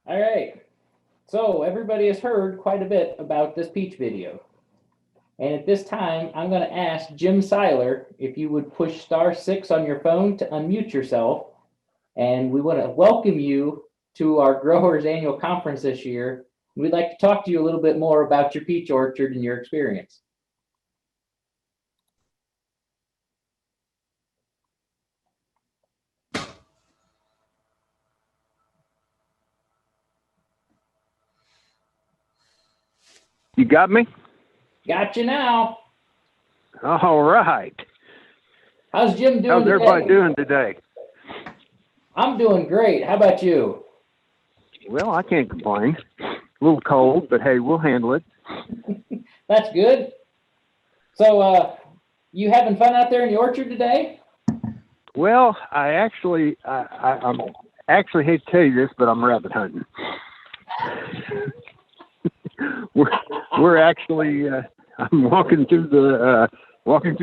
All right. So everybody has heard quite a bit about this peach video. And at this time, I'm going to ask Jim Seiler if you would push *6 on your phone to unmute yourself. And we want to welcome you to our Growers Annual Conference this year. We'd like to talk to you a little bit more about your peach orchard and your experience. You got me? Got you now. All right. How's Jim doing How's everybody today? doing today? I'm doing great. How about you? Well, I can't complain. A little cold, but hey, we'll handle it. That's good. So, you having fun out there in the orchard today? Well, I'm actually hate to tell you this, but I'm rabbit hunting. we're actually I'm walking through the orchard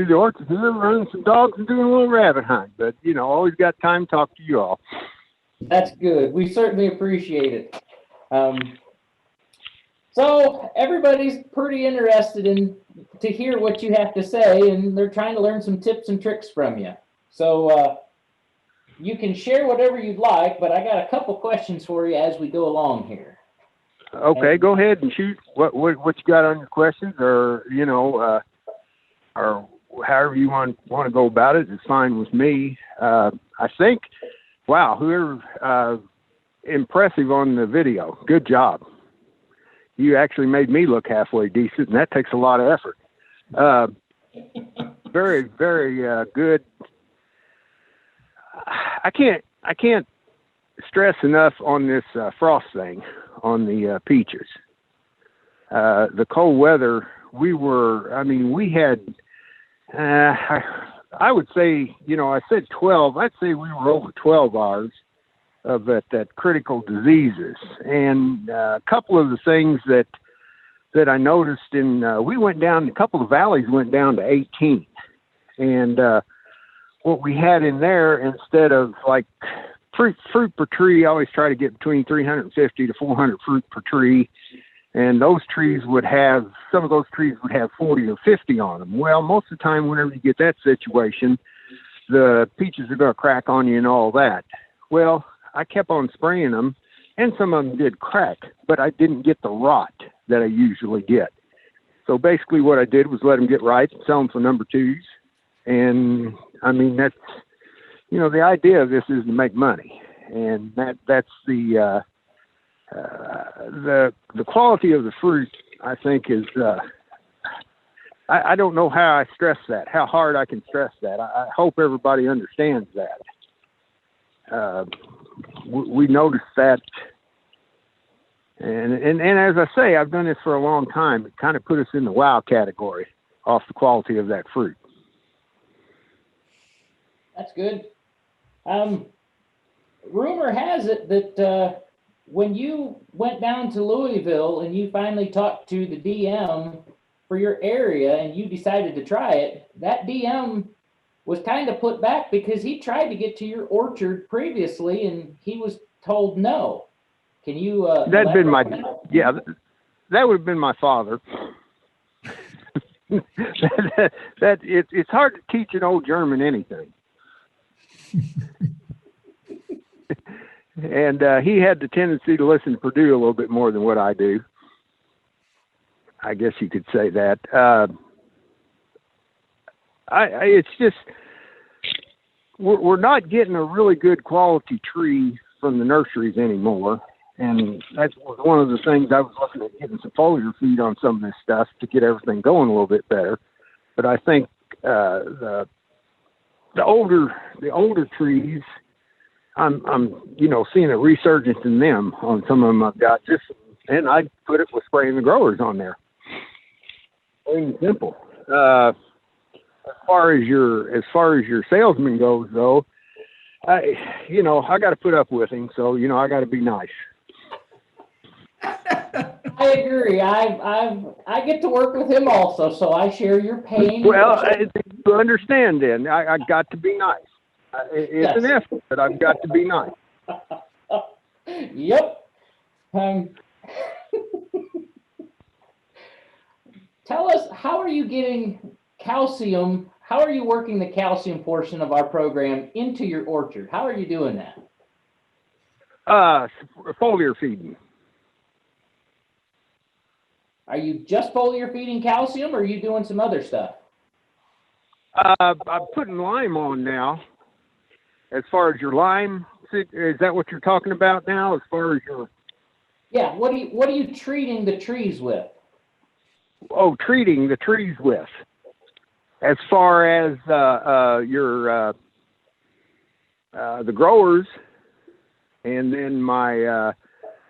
here, running some dogs and doing a little rabbit hunt. But always got time to talk to you all. That's good. We certainly appreciate it. So everybody's pretty interested to hear what you have to say, and they're trying to learn some tips and tricks from you. So you can share whatever you'd like, but I got a couple questions for you as we go along here. Okay, go ahead and shoot what you got on your questions, or or however you want to go about it. It's fine with me. I think, wow, whoever impressive on the video. Good job. You actually made me look halfway decent, and that takes a lot of effort. Very, very good. I can't stress enough on this frost thing on the peaches. The cold weather, we had, I would say, I said 12. I'd say we were over 12 hours of that critical diseases. And a couple of the things that I noticed we went down, a couple of valleys went down to 18. And what we had in there, instead of like fruit per tree, I always try to get between 350 to 400 fruit per tree. And those trees some of those trees would have 40 or 50 on them. Well, most of the time, whenever you get that situation, the peaches are going to crack on you and all that. Well, I kept on spraying them, and some of them did crack, but I didn't get the rot that I usually get. So basically what I did was let them get ripe and sell them for number twos. And that's, the idea of this is to make money. And that's the quality of the fruit, I think, is, I don't know how I stress that, how hard I can stress that. I hope everybody understands that. We noticed that, and as I say, I've done this for a long time. It kind of put us in the wow category off the quality of that fruit. That's good. Rumor has it that when you went down to Louisville and you finally talked to the DM for your area and you decided to try it, that DM was kind of put back because he tried to get to your orchard previously and he was told no. Can you that would have been my father. It's hard to teach an old German anything. And he had the tendency to listen to Purdue a little bit more than what I do. I guess you could say that. It's just, we're not getting a really good quality tree from the nurseries anymore. And that's one of the things I was looking at, getting some foliar feed on some of this stuff to get everything going a little bit better. But I think the older trees, I'm seeing a resurgence in them on some of them I've got, and I put it with spraying the growers on there. Plain and simple. As far as your salesman goes, though, I got to put up with him, so I got to be nice. I agree. I get to work with him also, so I share your pain. Well, you understand then. I got to be nice. It's an effort, but I've got to be nice. Yep. Um, tell us, how are you getting calcium? How are you working the calcium portion of our program into your orchard? How are you doing that? Foliar feeding. Are you just foliar feeding calcium, or are you doing some other stuff? I'm putting lime on now. As far as your lime, is that what you're talking about now? As far as your Yeah. What are you treating the trees with? treating the trees with. As far as your the growers, and then my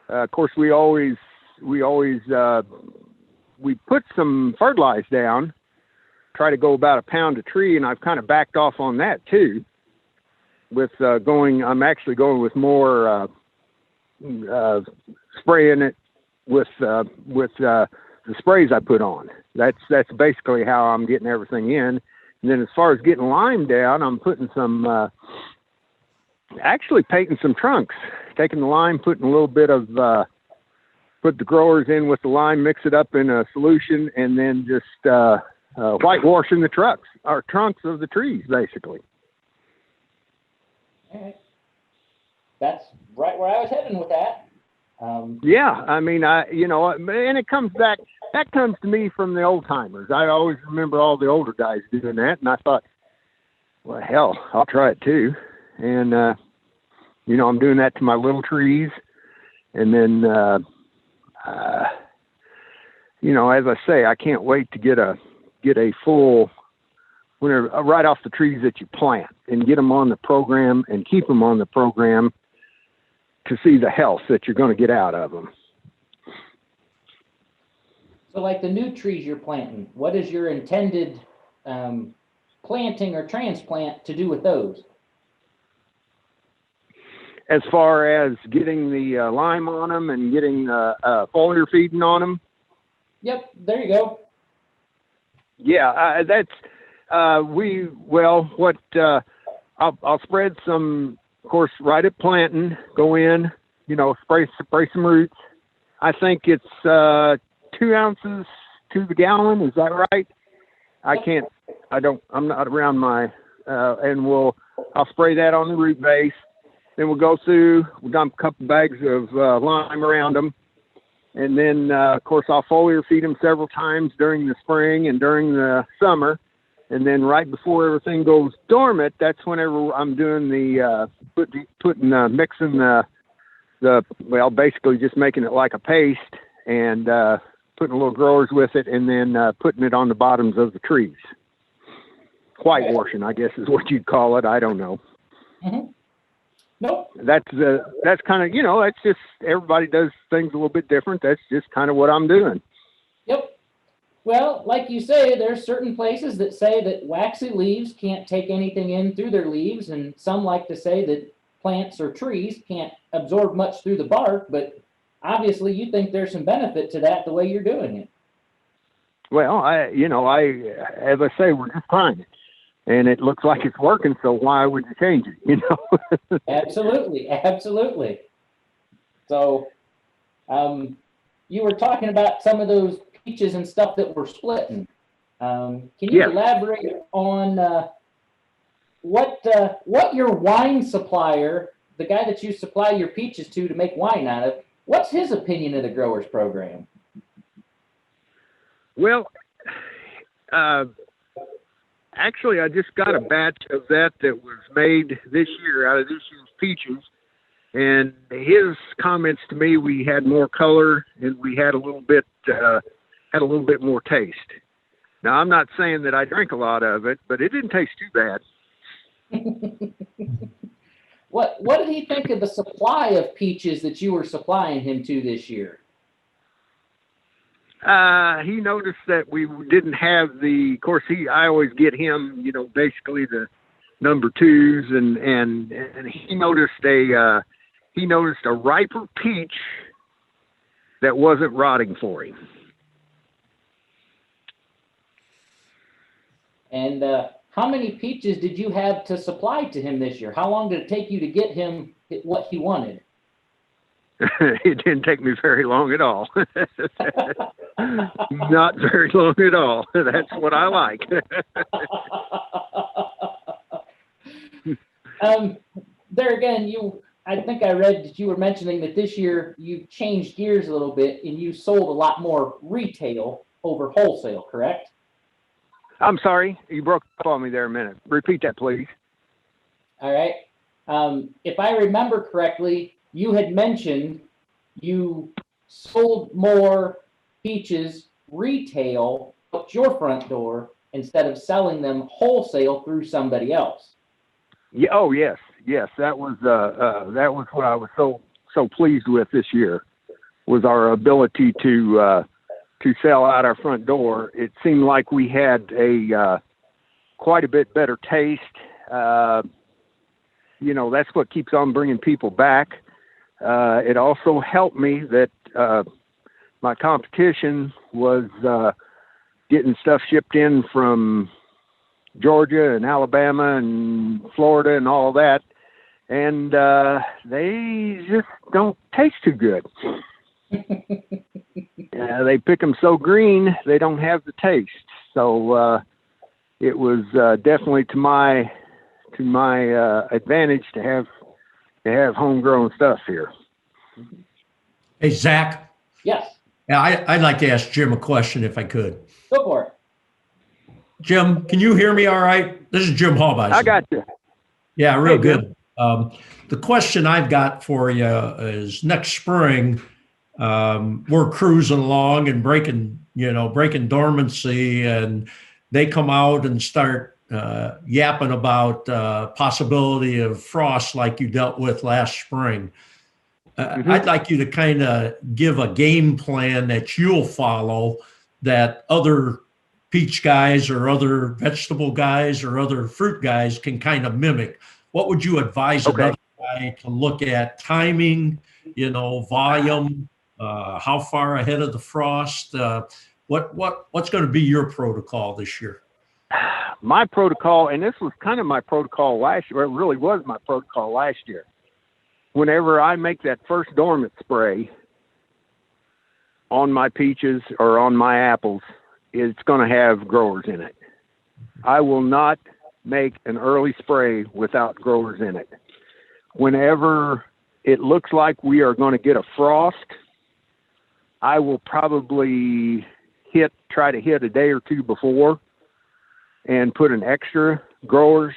of course we put some fertilizer down. Try to go about a pound a tree, and I've kind of backed off on that too. With I'm actually going with more spraying it with the sprays I put on. That's basically how I'm getting everything in. And then as far as getting lime down, I'm putting some actually painting some trunks, taking the lime, putting a little bit of put the growers in with the lime, mix it up in a solution, and then just whitewashing the trunks of the trees, basically. All right. That's right where I was heading with that. Yeah, I mean, and it comes back. That comes to me from the old timers. I always remember all the older guys doing that, and I thought, well, hell, I'll try it too. And I'm doing that to my little trees, and then as I say, I can't wait to get a full right off the trees that you plant and get them on the program and keep them on the program to see the health that you're going to get out of them. So like the new trees you're planting, what is your intended planting or transplant to do with those? As far as getting the lime on them and getting foliar feeding on them? Yep, there you go. Yeah, that's I'll spread some, of course, right at planting, go in, spray some roots. I think it's 2 ounces to the gallon. Is that right? I'm not around my, I'll spray that on the root base. Then we'll dump a couple bags of lime around them. And then, of course, I'll foliar feed them several times during the spring and during the summer. And then right before everything goes dormant, that's whenever I'm doing the mixing basically just making it like a paste and putting a little growers with it, and then putting it on the bottoms of the trees. Whitewashing, I guess, is what you'd call it. I don't know. Mm-hmm. Nope. That's kind of, that's just, everybody does things a little bit different. That's just kind of what I'm doing. Yep. Well, like you say, there's certain places that say that waxy leaves can't take anything in through their leaves, and some like to say that plants or trees can't absorb much through the bark, but obviously you think there's some benefit to that the way you're doing it. Well, as I say, we're just trying it. And it looks like it's working, so why would you change it, Absolutely, absolutely. So you were talking about some of those peaches and stuff that were splitting. Can you elaborate on what your wine supplier, the guy that you supply your peaches to make wine out of, what's his opinion of the growers program? Well, actually, I just got a batch of that was made this year out of this year's peaches, and his comments to me, we had more color and we had a little bit more taste. Now, I'm not saying that I drink a lot of it, but it didn't taste too bad. What did he think of the supply of peaches that you were supplying him to this year? He noticed that we didn't have of course, I always get him, basically the number 2s, and he noticed a riper peach that wasn't rotting for him. And how many peaches did you have to supply to him this year? How long did it take you to get him what he wanted? It didn't take me very long at all. Not very long at all. That's what I like. There again, I think I read that you were mentioning that this year you changed gears a little bit and you sold a lot more retail over wholesale, correct? I'm sorry, you broke up on me there a minute. Repeat that, please. All right. If I remember correctly, you had mentioned you sold more peaches retail out your front door instead of selling them wholesale through somebody else. Yeah. Oh, yes. That was what I was so pleased with this year, was our ability to sell out our front door. It seemed like we had quite a bit better taste. That's what keeps on bringing people back. It also helped me that my competition was getting stuff shipped in from Georgia and Alabama and Florida and all that, and they just don't taste too good. They pick them so green, they don't have the taste. So it was definitely to my advantage to have homegrown stuff here. Hey, Zach. Yes. Yeah, I'd like to ask Jim a question if I could. Go for it. Jim, can you hear me all right? This is Jim Hallbeisen. I got you. Yeah, real Hey, good. The question I've got for you is next spring, we're cruising along and breaking dormancy, and they come out and start yapping about possibility of frost like you dealt with last spring. I'd like you to kind of give a game plan that you'll follow that other peach guys or other vegetable guys or other fruit guys can kind of mimic. What would you advise another guy to look at? Timing, volume, how far ahead of the frost? What's going to be your protocol this year? My protocol, and this was kind of my protocol last year, it really was my protocol last year. Whenever I make that first dormant spray on my peaches or on my apples, it's going to have growers in it. I will not make an early spray without growers in it. Whenever it looks like we are going to get a frost, I will probably try to hit a day or two before and put an extra growers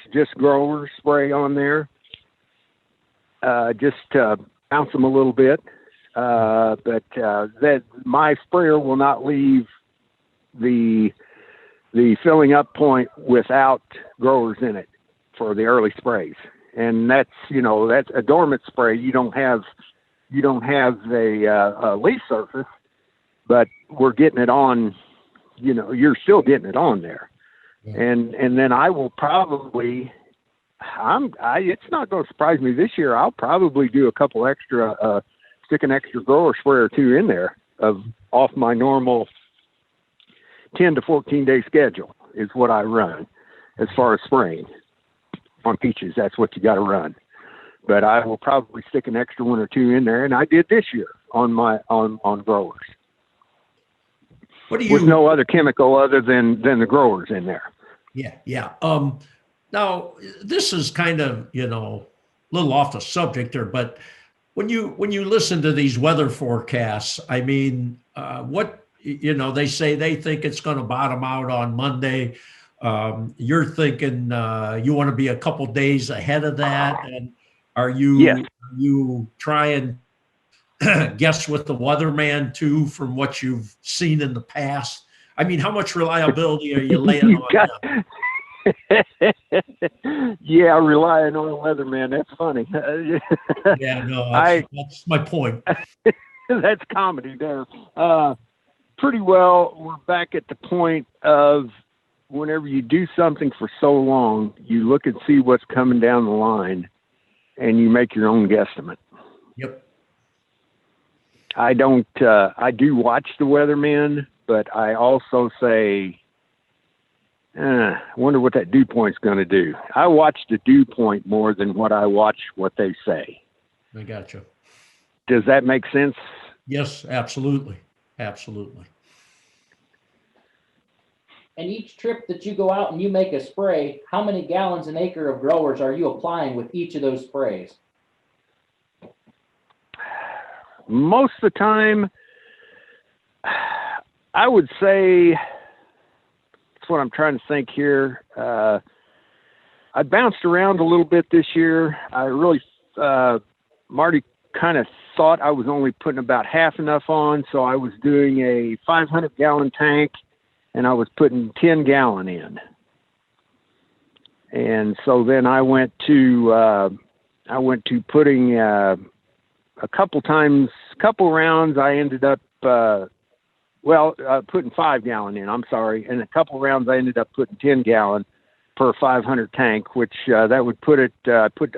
spray on there, just to bounce them a little bit. But that my sprayer will not leave the filling up point without growers in it for the early sprays. And that's a dormant spray. You don't have a leaf surface, but we're getting it on, you're still getting it on there. Yeah. And then I will probably, it's not going to surprise me this year. I'll probably do a couple extra, stick an extra grower spray or two in there off my normal 10 to 14 day schedule is what I run as far as spraying on peaches. That's what you got to run. But I will probably stick an extra one or two in there, and I did this year on growers. With no other chemical other than the growers in there. Yeah. Now this is kind of a little off the subject there, but when you listen to these weather forecasts, I mean, they say they think it's going to bottom out on Monday. You're thinking you want to be a couple days ahead of that, and are you trying guess with the weatherman too from what you've seen in the past? I mean, how much reliability are you laying on them? Yeah, relying on the weatherman. That's funny. Yeah, no, that's my point. That's comedy there. Pretty well, we're back at the point of whenever you do something for so long, you look and see what's coming down the line, and you make your own guesstimate. Yep. I do watch the weatherman, but I also say, I wonder what that dew point's going to do. I watch the dew point more than what I watch what they say. I got you. Does that make sense? Yes, absolutely. Absolutely. And each trip that you go out and you make a spray, how many gallons an acre of growers are you applying with each of those sprays? Most of the time, I would say, that's what I'm trying to think here. I bounced around a little bit this year. I really, Marty kind of thought I was only putting about half enough on, so I was doing a 500-gallon tank, and I was putting 10-gallon in. And so then I went to putting a couple rounds. I ended up putting 5-gallon in. I'm sorry, and a couple rounds I ended up putting 10-gallon per 500 tank, which that would put it. I put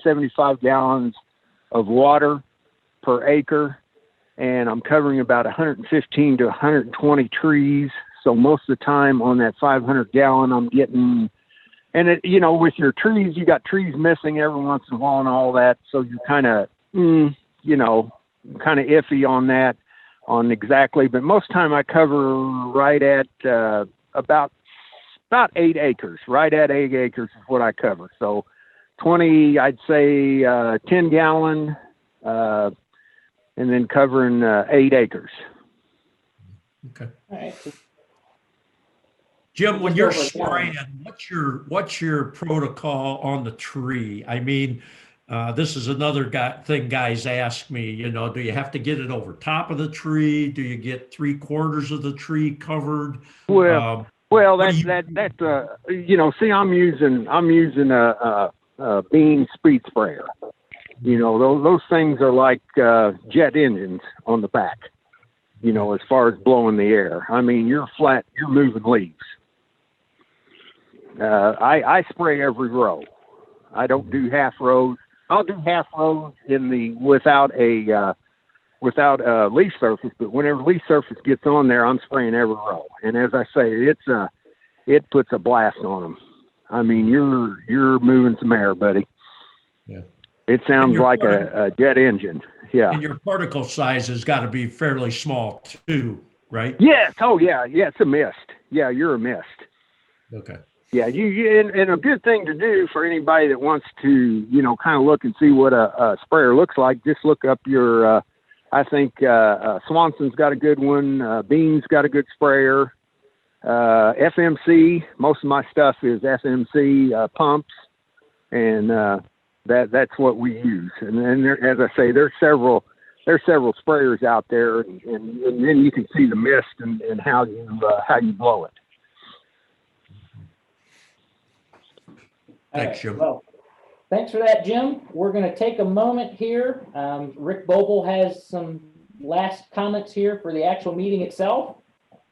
75 gallons of water per acre, and I'm covering about 115 to 120 trees. So most of the time on that 500 gallon, I'm getting, and it, with your trees, you got trees missing every once in a while and all that. So you're kind of, kind of iffy on that, on exactly. But most time I cover right at about 8 acres. Right at 8 acres is what I cover. So 20, I'd say 10 gallon, and then covering 8 acres. Okay. All right. Jim, when you're spraying, what's your protocol on the tree? I mean, this is another thing guys ask me, do you have to get it over top of the tree? Do you get 3/4 of the tree covered? Well, see, I'm using a bean speed sprayer. Those things are like jet engines on the back. As far as blowing the air. I mean, you're moving leaves. I spray every row. I don't do half rows. I'll do half rows without a leaf surface, but whenever leaf surface gets on there, I'm spraying every row. And as I say, it puts a blast on them. I mean, you're moving some air, buddy. Yeah. It sounds like a jet engine. Yeah. And your particle size has got to be fairly small too, right? Yes. Oh, yeah. Yeah, it's a mist. Yeah, you're a mist. Okay. Yeah, and a good thing to do for anybody that wants to, kind of look and see what a sprayer looks like. Just look up your. I think Swanson's got a good one. Bean's got a good sprayer. FMC. Most of my stuff is FMC pumps, and that's what we use. And then as I say, there's several sprayers out there, and then you can see the mist and how you blow it. Thanks, Jim. Well, thanks for that, Jim. We're going to take a moment here. Rick Boble has some last comments here for the actual meeting itself.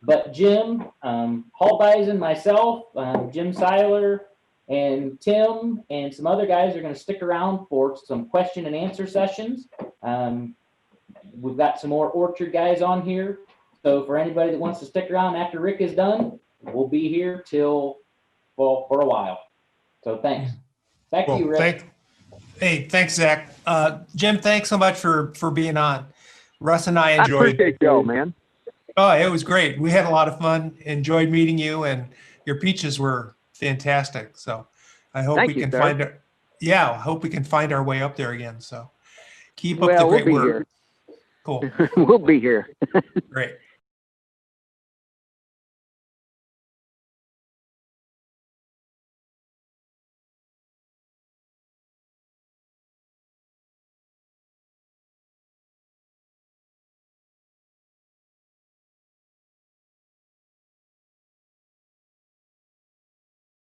But Jim, Hallbeisen, myself, Jim Seiler, and Tim, and some other guys are going to stick around for some question and answer sessions. We've got some more orchard guys on here. So for anybody that wants to stick around after Rick is done, we'll be here for a while. So thanks. Back to you, Rick. Thanks, Zach. Jim, thanks so much for being on. Russ and I enjoyed. I appreciate you, man. Oh, it was great. We had a lot of fun. Enjoyed meeting you, and your peaches were fantastic. So I hope we can find our. Yeah, I hope we can find our way up there again. So keep up the great work. Here. Cool. We'll be here. Great.